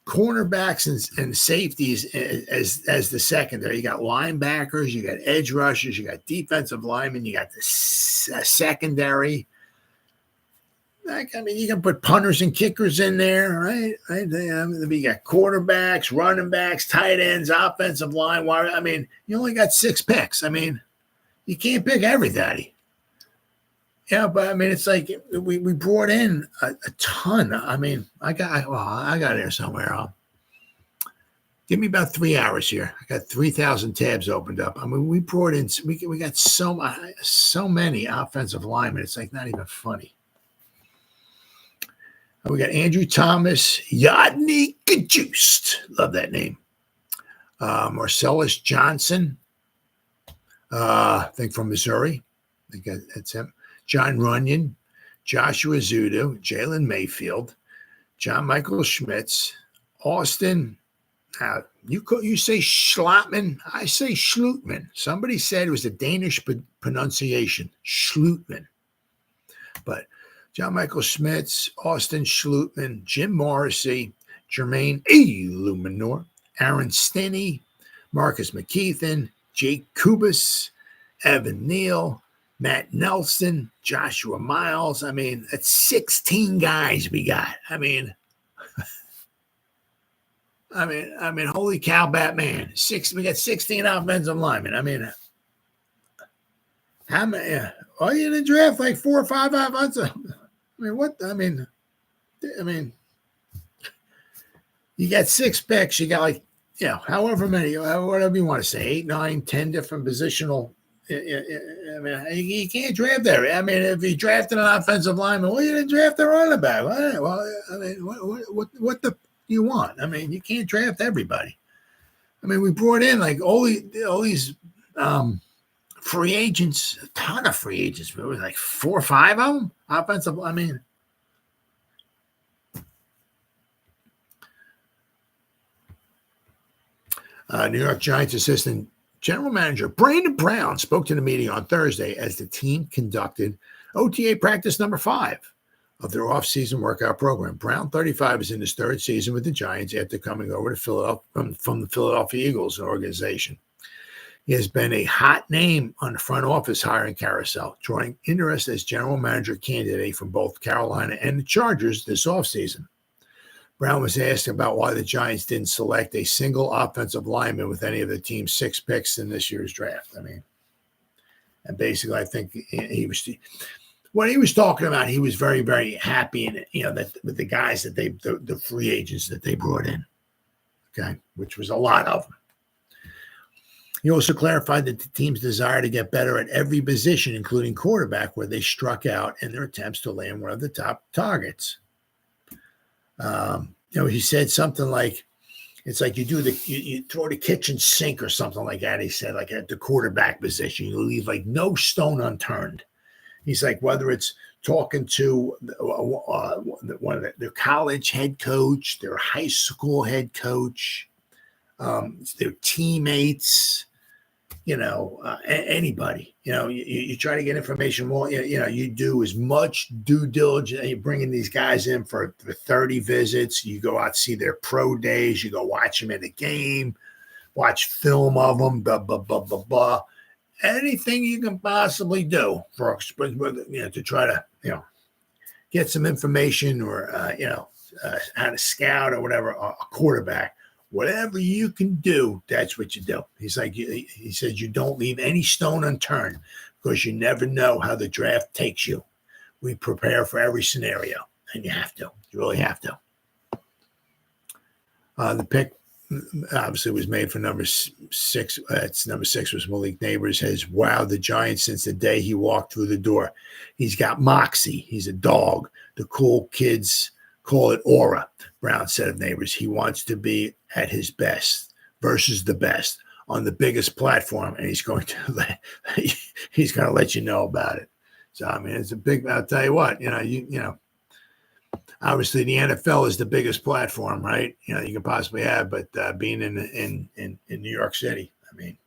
Speaker 1: cornerbacks and safeties as the secondary. You got linebackers, you got edge rushers, you got defensive linemen, you got the secondary. You can put punters and kickers in there, right? You got quarterbacks, running backs, tight ends, offensive line. You only got 6 picks. You can't pick everybody. Yeah, but it's like we brought in a ton. I got it here somewhere. Give me about 3 hours here. I got 3,000 tabs opened up. We brought in. We got so many offensive linemen. It's like not even funny. We got Andrew Thomas, Yodny Kajust. Love that name. Marcellus Johnson. I think from Missouri. I think that's him. John Runyon, Joshua Zudu, Jalen Mayfield, John Michael Schmitz, Austin. You say Schlotman, I say Schlutman. Somebody said it was a Danish pronunciation, Schlutman. But John Michael Schmitz, Austin Schlutman, Jim Morrissey, Jermaine Illuminor, Aaron Stinney, Marcus McKeithen, Jake Kubis, Evan Neal, Matt Nelson, Joshua Miles. I mean, that's 16 guys we got. I mean, holy cow, Batman. We got 16 offensive linemen. I mean, how many? Oh, you didn't draft like 4 or 5 offensive. I mean, what? I mean, you got 6 picks. You got like, however many, whatever you want to say, 8, 9, 10 different positional. I mean, you can't draft there. I mean, if you drafted an offensive lineman, well, you didn't draft the running back. Well, I mean, what the you want? I mean, you can't draft everybody. I mean, we brought in like all these free agents, a ton of free agents. There was like 4 or 5 of them offensive. I mean, New York Giants assistant general manager Brandon Brown spoke to the media on Thursday as the team conducted OTA practice number 5 of their offseason workout program. Brown, 35, is in his 3rd season with the Giants after coming over to Philadelphia from the Philadelphia Eagles, an organization. He has been a hot name on the front office hiring carousel, drawing interest as general manager candidate from both Carolina and the Chargers this offseason. Brown was asked about why the Giants didn't select a single offensive lineman with any of the team's 6 picks in this year's draft. I mean, and basically, I think what he was talking about, he was very, very happy that with the guys that the free agents that they brought in, okay, which was a lot of them. He also clarified that the team's desire to get better at every position, including quarterback, where they struck out in their attempts to land one of the top targets. He said something like, it's like you throw the kitchen sink or something like that. He said, like at the quarterback position, you leave like no stone unturned. He's like, whether it's talking to one of their college head coach, their high school head coach, their teammates, anybody, you try to get information more, you do as much due diligence. You're bringing these guys in for 30 visits. You go out, see their pro days. You go watch them at a game, watch film of them, blah, blah, blah, blah, blah. Anything you can possibly do to try to, get some information or, how to scout or whatever, a quarterback. Whatever you can do, that's what you do. He's like, he says, you don't leave any stone unturned because you never know how the draft takes you. We prepare for every scenario, and you have to. You really have to. The pick obviously was made for number 6. It's number 6 was Malik Neighbors. Has wowed the Giants since the day he walked through the door. He's got moxie. He's a dog. The cool kids call it aura. Brown said of Neighbors, he wants to be at his best versus the best on the biggest platform, and he's going to let you know about it. So I mean, it's a big. I'll tell you what, obviously the NFL is the biggest platform, right? You can possibly have, but being in New York City, I mean,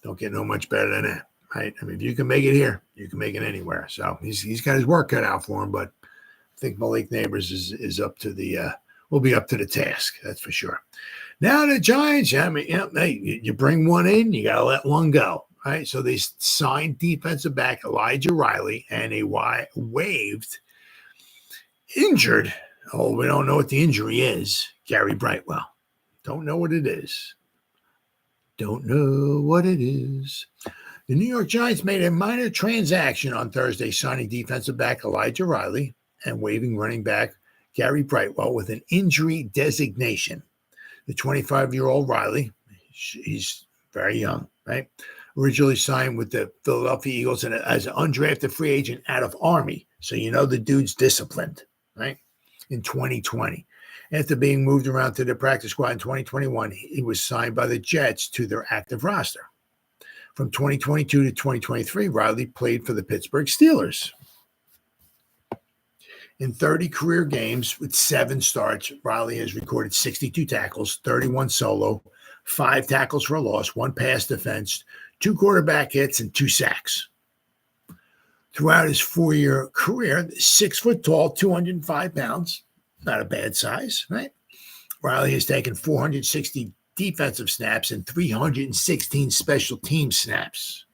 Speaker 1: don't get no much better than that, right? I mean, if you can make it here, you can make it anywhere. So he's got his work cut out for him, but I think Malik Neighbors is up to will be up to the task. That's for sure. Now the Giants, I mean, you bring one in, you got to let one go, right? So they signed defensive back Elijah Riley and a waived injured. Oh, we don't know what the injury is. Gary Brightwell. Don't know what it is. Don't know what it is. The New York Giants made a minor transaction on Thursday, signing defensive back Elijah Riley and waiving running back Gary Brightwell with an injury designation. The 25-year-old Riley, he's very young, right? Originally signed with the Philadelphia Eagles as an undrafted free agent out of Army. So the dude's disciplined, right? In 2020. After being moved around to the practice squad in 2021, he was signed by the Jets to their active roster. From 2022 to 2023, Riley played for the Pittsburgh Steelers. In 30 career games with 7 starts, Riley has recorded 62 tackles, 31 solo, 5 tackles for a loss, 1 pass defense, 2 quarterback hits, and 2 sacks. Throughout his 4-year career, 6 foot tall, 205 pounds, not a bad size, right? Riley has taken 460 defensive snaps and 316 special team snaps.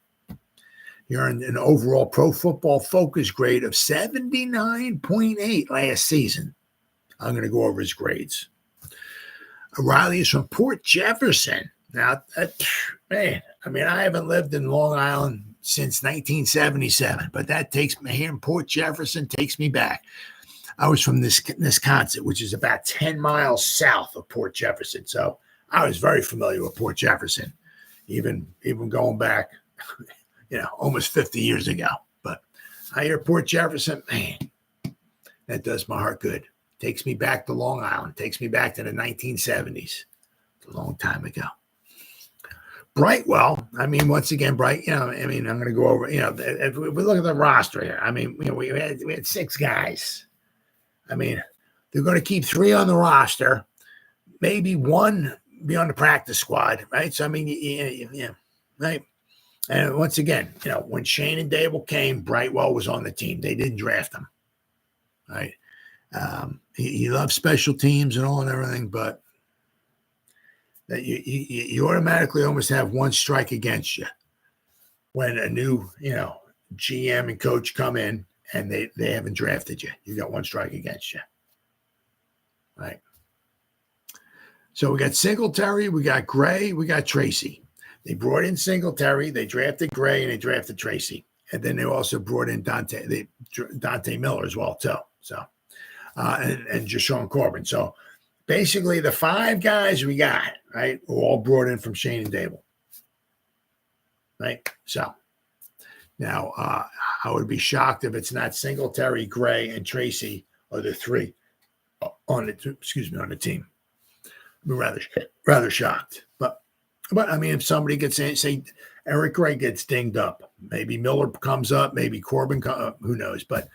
Speaker 1: He earned an overall Pro Football Focus grade of 79.8 last season. I'm going to go over his grades. Riley is from Port Jefferson. Now, man, I mean, I haven't lived in Long Island since 1977, but that takes me here in Port Jefferson, takes me back. I was from Wisconsin, which is about 10 miles south of Port Jefferson. So I was very familiar with Port Jefferson, even going back, almost 50 years ago. But I hear Port Jefferson, man, that does my heart good. Takes me back to Long Island, takes me back to the 1970s. It's a long time ago. Brightwell, I mean, once again, I'm going to go over, if we look at the roster here, I mean, we had 6 guys. I mean, they're going to keep 3 on the roster, maybe 1 be on the practice squad, right? So, I mean, yeah, right? And once again, when Shane and Dable came, Brightwell was on the team. They didn't draft him, right? He loves special teams and all and everything, but that you automatically almost have 1 strike against you when a new, GM and coach come in and they haven't drafted you. You got 1 strike against you, right? So we got Singletary, we got Gray, we got Tracy. They brought in Singletary, they drafted Gray, and they drafted Tracy. And then they also brought in Dante Miller as well, too. So, and Jashawn Corbin. So, basically, the 5 guys we got, right, were all brought in from Shane and Dable. Right? So, now, I would be shocked if it's not Singletary, Gray, and Tracy are the 3 on the team. I'd be rather shocked. But I mean, if somebody gets, say, Eric Gray gets dinged up, maybe Miller comes up, maybe Corbin comes up, who knows? But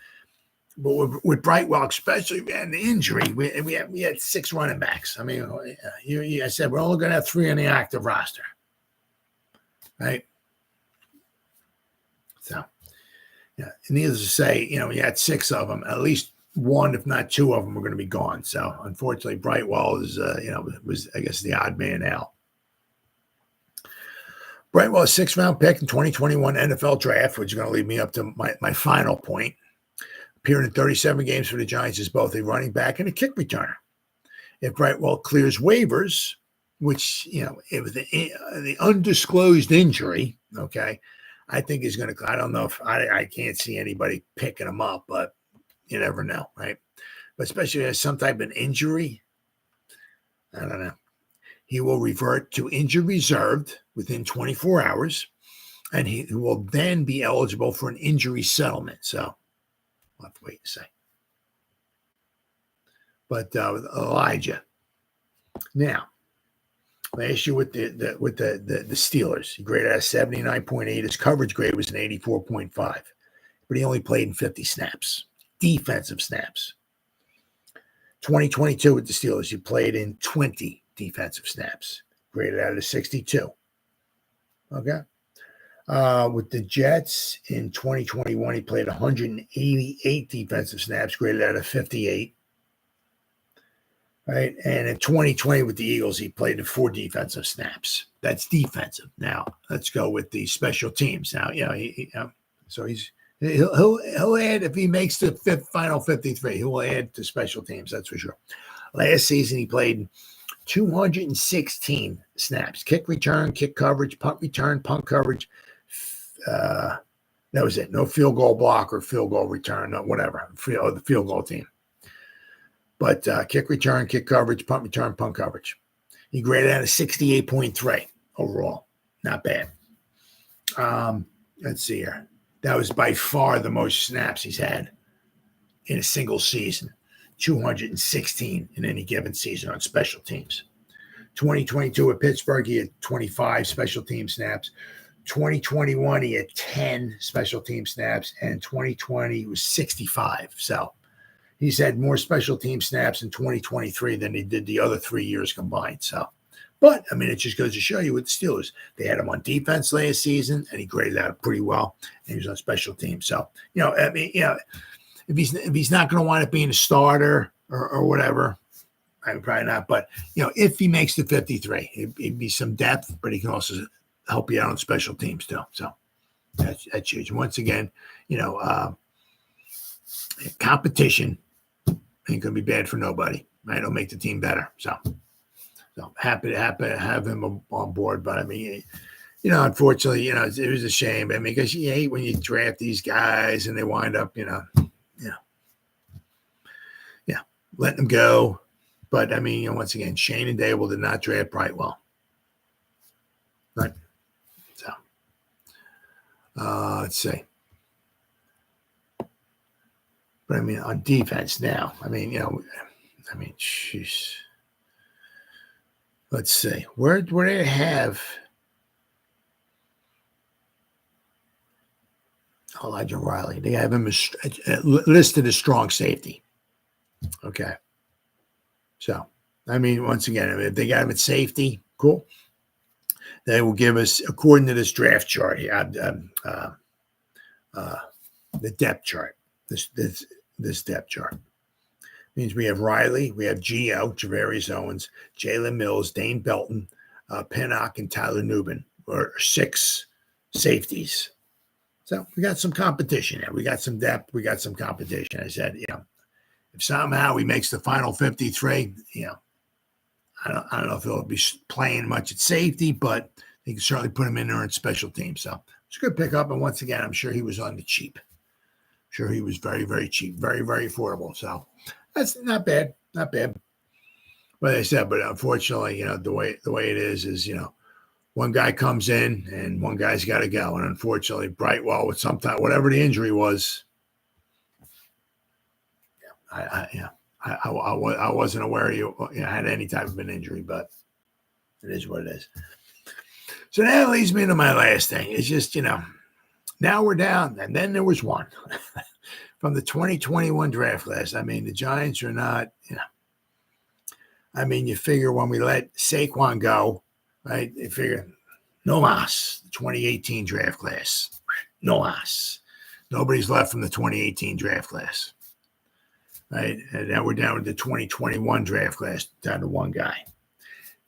Speaker 1: with Brightwell, especially man, the injury, we had 6 running backs. I mean, I said we're only going to have 3 on the active roster, right? So, yeah, needless to say, we had 6 of them. At least 1, if not 2 of them, were going to be gone. So, unfortunately, Brightwell is, was I guess the odd man out. Brightwell, a 6th-round pick in 2021 NFL draft, which is going to lead me up to my final point. Appearing in 37 games for the Giants as both a running back and a kick returner. If Brightwell clears waivers, which, it was the undisclosed injury, okay, I think he's going to, I don't know if, I can't see anybody picking him up, but you never know, right? But especially if he has some type of injury, I don't know. He will revert to injury reserved within 24 hours, and he will then be eligible for an injury settlement. So we'll have to wait and see. But with Alijah. Now, last year with the Steelers, he graded at 79.8. His coverage grade was an 84.5, but he only played in 50 snaps, defensive snaps. 2022 with the Steelers, he played in 20 defensive snaps, graded out of 62. Okay. With the Jets in 2021, he played 188 defensive snaps, graded out of 58. Right. And in 2020 with the Eagles, he played in 4 defensive snaps. That's defensive. Now let's go with the special teams. Now, so he'll add if he makes the final 53. He will add to special teams. That's for sure. Last season, he played 216 snaps, kick return, kick coverage, punt return, punt coverage. That was it. No field goal block or field goal return, no, whatever. The field goal team. But kick return, kick coverage, punt return, punt coverage. He graded out a 68.3 overall. Not bad. Let's see here. That was by far the most snaps he's had in a single season. 216 in any given season on special teams. 2022 at Pittsburgh, he had 25 special team snaps. 2021, he had 10 special team snaps, and 2020 was 65. So he's had more special team snaps in 2023 than he did the other 3 years combined. So, but I mean, it just goes to show you with the Steelers, they had him on defense last season, and he graded out pretty well. And he was on special teams. So, I mean, if he's not going to wind up being a starter or whatever, I mean, probably not. But if he makes the 53, it'd be some depth, but he can also help you out on special teams too. So that's huge. Once again, competition ain't going to be bad for nobody. Right? It'll make the team better. So happy to have him on board. But I mean, unfortunately, it was a shame. I mean, because you hate when you draft these guys and they wind up, letting them go. But I mean, once again, Shane and Dable did not draft Brightwell. Right. So let's see. But I mean, on defense now, jeez. Let's see. Where do they have Elijah Riley? They have him listed as strong safety. Okay. So, I mean, once again, if they got him at safety, cool. They will give us, according to this draft chart here, the depth chart. This depth chart means we have Riley, we have Gio, Javarius Owens, Jalen Mills, Dane Belton, Pinnock, and Tyler Nubin, or 6 safeties. So we got some competition there. We got some depth. We got some competition. I said, if somehow he makes the final 53, I don't know if he'll be playing much at safety, but they can certainly put him in there in special teams. So it's a good pickup. And once again, I'm sure he was on the cheap. Sure, he was very, very cheap, very, very affordable. So that's not bad, not bad. But I said, but unfortunately, the way it is, one guy comes in and one guy's got to go. And unfortunately, Brightwell with whatever the injury was, I wasn't aware you had any type of an injury, but it is what it is. So that leads me to my last thing. It's just, now we're down, and then there was one from the 2021 draft class. I mean, the Giants are not, I mean, you figure when we let Saquon go, right? You figure no mas, the 2018 draft class, no mas. Nobody's left from the 2018 draft class, right? And now we're down to the 2021 draft class, down to one guy.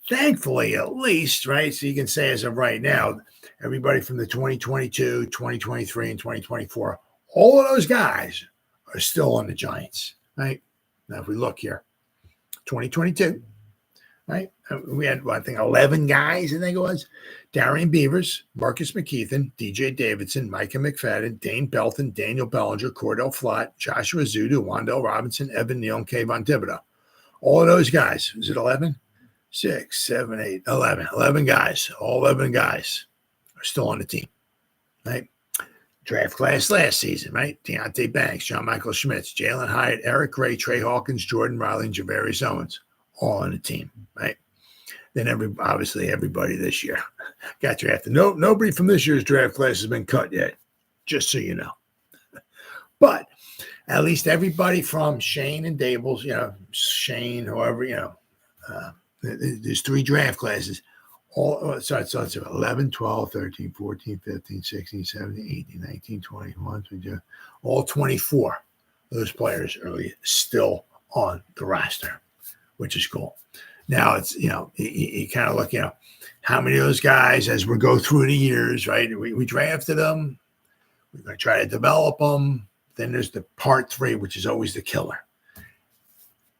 Speaker 1: Thankfully, at least, right? So you can say as of right now, everybody from the 2022, 2023, and 2024, all of those guys are still on the Giants, right? Now, if we look here, 2022, right? We had, I think, 11 guys, I think it was. Darian Beavers, Marcus McKeithen, DJ Davidson, Micah McFadden, Dane Belton, Daniel Bellinger, Cordell Flott, Joshua Zudu, Wandell Robinson, Evan Neal, and Kayvon Thibodeau. All of those guys, is it 11? 6, 7, 8, 11. 11 guys. All 11 guys are still on the team, right? Draft class last season, right? Deontay Banks, John Michael Schmitz, Jalen Hyatt, Eric Gray, Trey Hawkins, Jordan Riley, and Javarius Owens, all on the team, right? Then obviously everybody this year got drafted. Nobody from this year's draft class has been cut yet, just so you know. But at least everybody from Shane and Dable's, Shane, whoever, there's 3 draft classes. So it's 11, 12, 13, 14, 15, 16, 17, 18, 19, 20, 21, 22, all 24 of those players are still on the roster, which is cool. Now it's, you kind of look, how many of those guys, as we go through the years, right? We drafted them. We're going to try to develop them. Then there's the part 3, which is always the killer.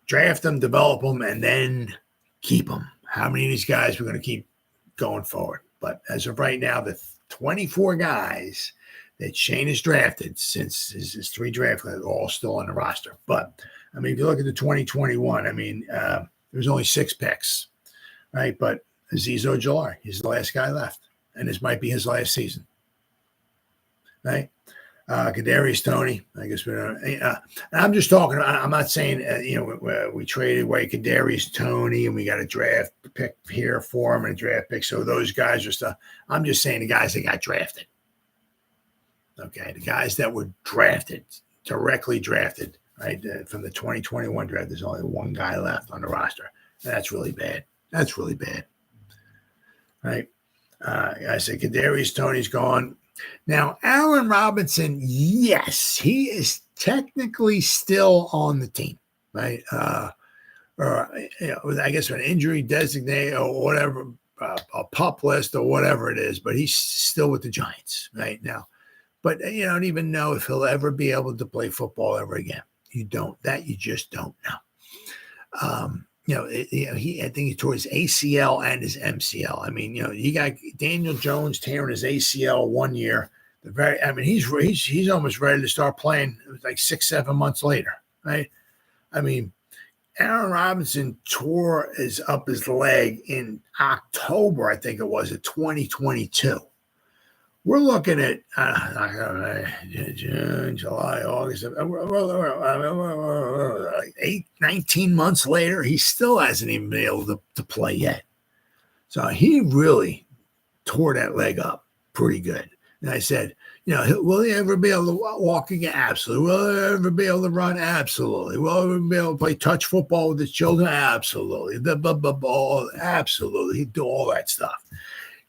Speaker 1: Draft them, develop them, and then keep them. How many of these guys we're going to keep going forward? But as of right now, the 24 guys that Shane has drafted since his 3 draft classes are all still on the roster. But, I mean, if you look at the 2021, I mean, there's only 6 picks, right? But Azeez Ojulari, he's the last guy left. And this might be his last season, right? Kadarius Toney, I guess I'm just talking. I'm not saying we traded away Kadarius Toney and we got a draft pick here for him and a draft pick. So those guys are stuff. I'm just saying the guys that got drafted. Okay, the guys that were drafted, directly drafted right? From the 2021 draft, there's only one guy left on the roster. And that's really bad. That's really bad, right? I said, Kadarius Toney's gone. Now, Allen Robinson, yes, he is technically still on the team, right? Or I guess an injury designate or whatever, a pup list or whatever it is, but he's still with the Giants right now. But you don't even know if he'll ever be able to play football ever again. You just don't know. I think he tore his ACL and his MCL. I mean, you got Daniel Jones tearing his ACL 1 year. He's almost ready to start playing. It was like 6-7 months later, right? I mean, Aaron Robinson tore his leg in October, I think it was, of 2022. We're looking at June, July, August, 19 months later, he still hasn't even been able to play yet. So he really tore that leg up pretty good. And I said, will he ever be able to walk again? Absolutely. Will he ever be able to run? Absolutely. Will he ever be able to play touch football with his children? Absolutely. Absolutely. He'd do all that stuff.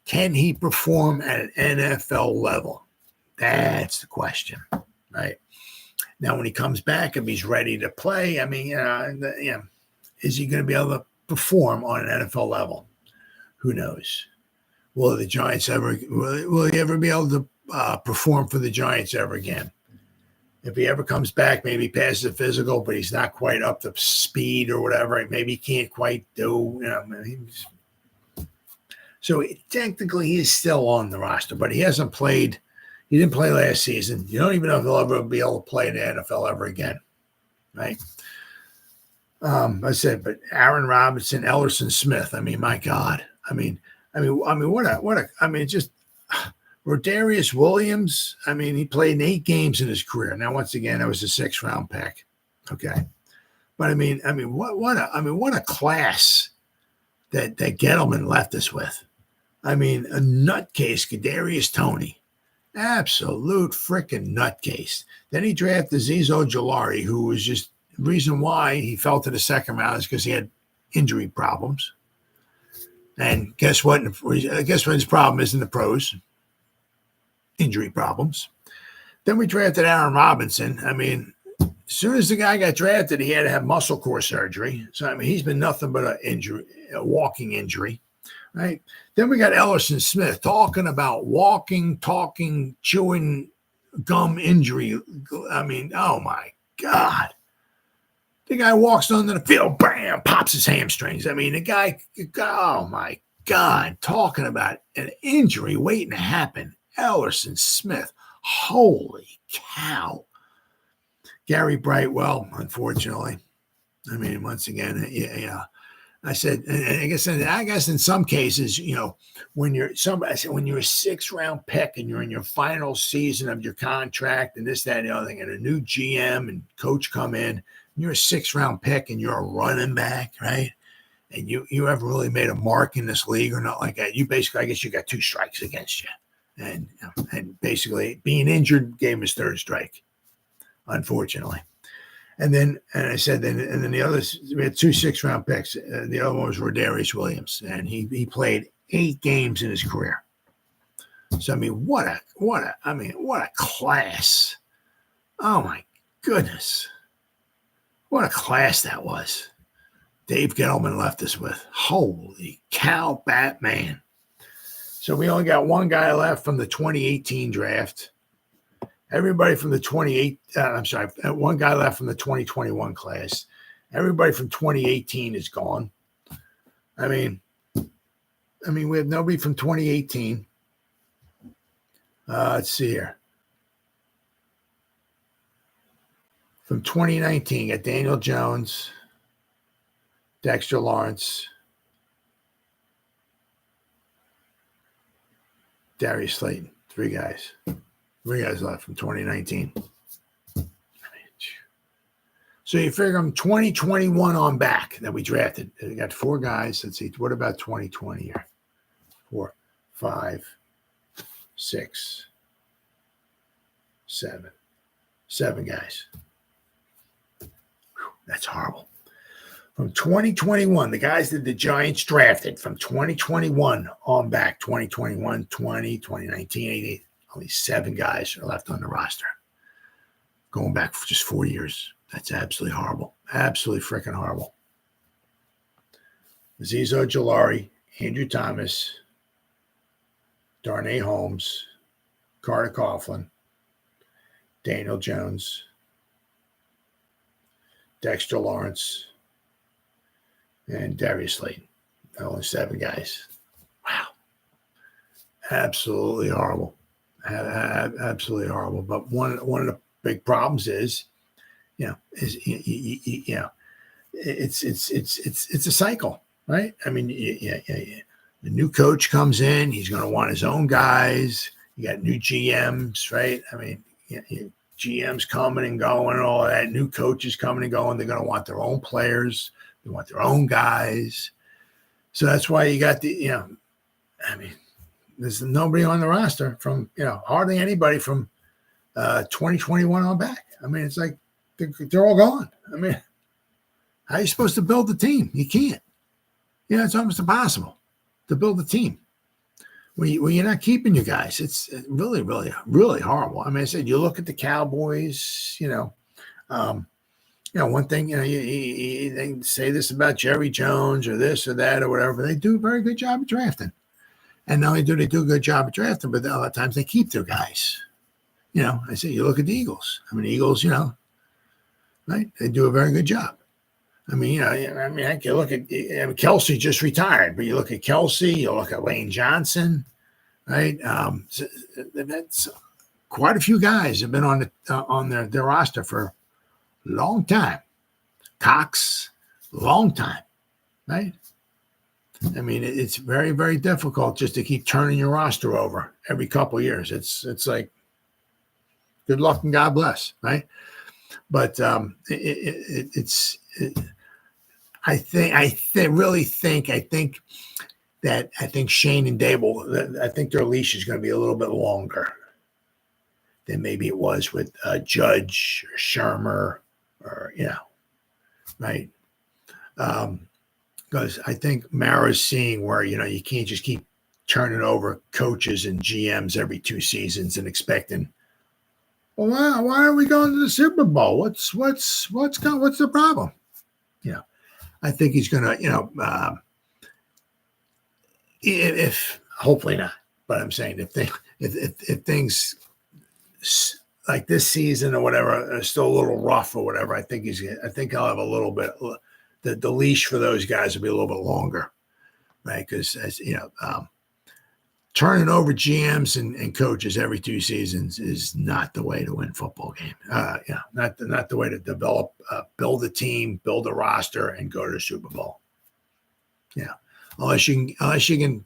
Speaker 1: Can he perform at an NFL level? That's the question, right? Now, when he comes back, if he's ready to play, is he going to be able to perform on an NFL level? Who knows? Will the Giants will he ever be able to perform for the Giants ever again? If he ever comes back, maybe he passes a physical, but he's not quite up to speed or whatever. Maybe he can't quite do, So technically he is still on the roster, but he hasn't played. He didn't play last season. You don't even know if he'll ever be able to play in the NFL ever again, right? I said, but Aaron Robinson, Ellerson Smith. I mean, my God. Just Rodarius Williams. I mean, he played in 8 games in his career. Now, once again, that was a 6th-round pick. Okay, but what a class that Gettleman left us with. I mean, a nutcase, Kadarius Toney, absolute freaking nutcase. Then he drafted Azeez Ojulari, who was just the reason why he fell to the 2nd round is because he had injury problems. And guess what? Guess what his problem is in the pros? Injury problems. Then we drafted Aaron Robinson. I mean, as soon as the guy got drafted, he had to have muscle core surgery. So, I mean, he's been nothing but a walking injury, right? Then we got Ellerson Smith talking about walking, talking, chewing gum injury. I mean, oh, my God. The guy walks onto the field, bam, pops his hamstrings. I mean, the guy, oh, my God, talking about an injury waiting to happen. Ellerson Smith, holy cow. Gary Brightwell, unfortunately. I mean, once again, I said, and I guess in some cases, when you're a 6th-round pick and you're in your final season of your contract and this, that, and the other thing, and a new GM and coach come in, you're a 6th-round pick and you're a running back, right? And you haven't really made a mark in this league or not like that. You basically, I guess you got 2 strikes against you. And basically being injured gave him his 3rd strike, unfortunately. And then the others, we had 2 6th-round picks. The other one was Rodarius Williams, and he played 8 games in his career. So, I mean, what a class. Oh, my goodness. What a class that was. Dave Gettleman left us with. Holy cow, Batman. So we only got one guy left from the 2018 draft. Everybody from the one guy left from the 2021 class. Everybody from 2018 is gone. I mean, we have nobody from 2018. Let's see here. From 2019, got Daniel Jones, Dexter Lawrence, Darius Slayton. 3 guys. 3 guys left from 2019. So you figure them 2021 on back that we drafted. We got 4 guys. Let's see. What about 2020 here? 4, 5, 6, 7. 7 guys. That's horrible. From 2021, the guys that the Giants drafted from 2021 on back, 2021, 2019, 88, only 7 guys are left on the roster. Going back for just 4 years. That's absolutely horrible. Absolutely freaking horrible. Azeez Ojulari, Andrew Thomas, Darnay Holmes, Carter Coughlin, Daniel Jones, Dexter Lawrence, and Darius Slayton. Only 7 guys. Wow. Absolutely horrible. Absolutely horrible. But one of the big problems is, it's a cycle, right? I mean, the new coach comes in, he's going to want his own guys. You got new GMs, right? I mean, GMs coming and going and all that. New coaches coming and going. They're going to want their own players. They want their own guys. So that's why you got there's nobody on the roster from, hardly anybody from 2021 on back. I mean, it's like they're all gone. I mean, how are you supposed to build the team? You can't. It's almost impossible to build a team when you're not keeping your guys. It's really, really, really horrible. I mean, I said, you look at the Cowboys, one thing, they say this about Jerry Jones or this or that or whatever, but they do a very good job of drafting. And not only do they do a good job of drafting, but a lot of times they keep their guys. I say, you look at the Eagles. I mean, the Eagles, right? They do a very good job. I mean, I can look at Kelsey just retired, but you look at Kelsey, you look at Lane Johnson, right? That's quite a few guys have been on their roster for long time. Cox, long time, right? I mean, it's very, very difficult just to keep turning your roster over every couple of years. It's like good luck and God bless, right? But I think Shane and Dable, I think their leash is going to be a little bit longer than maybe it was with Judge or Shermer or, right? Because I think Mara's seeing where, you can't just keep turning over coaches and GMs every 2 seasons and expecting, well, why are we going to the Super Bowl? What's the problem? I think he's going to, if hopefully not, but I'm saying if things like this season or whatever are still a little rough or whatever, I think I'll have a little bit. The leash for those guys will be a little bit longer, right? Because turning over GMs and coaches every 2 seasons is not the way to win football game. Not the way to develop, build a team, build a roster, and go to the Super Bowl. Unless you can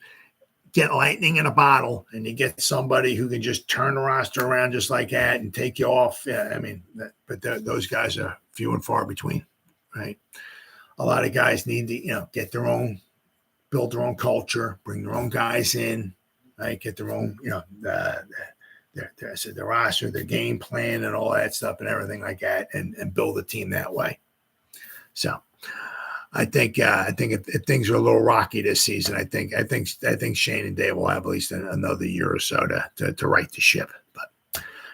Speaker 1: get lightning in a bottle and you get somebody who can just turn the roster around just like that and take you off. Yeah, I mean, those guys are few and far between, right? A lot of guys need to, get their own, build their own culture, bring their own guys in, right? Get their own, their roster, their game plan, and all that stuff, and everything like that, and build a team that way. So, I think if things are a little rocky this season, I think Shane and Dave will have at least another year or so to right the ship. But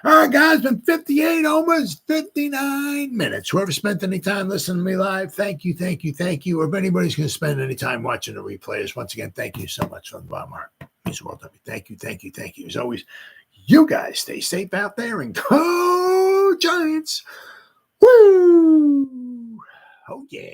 Speaker 1: all right, guys, been 58, almost 59 minutes. Whoever spent any time listening to me live, thank you. Or if anybody's going to spend any time watching the replays, once again, thank you so much from the bottom of my heart. It means the world to me. Thank you. As always, you guys stay safe out there and go Giants. Woo! Oh yeah.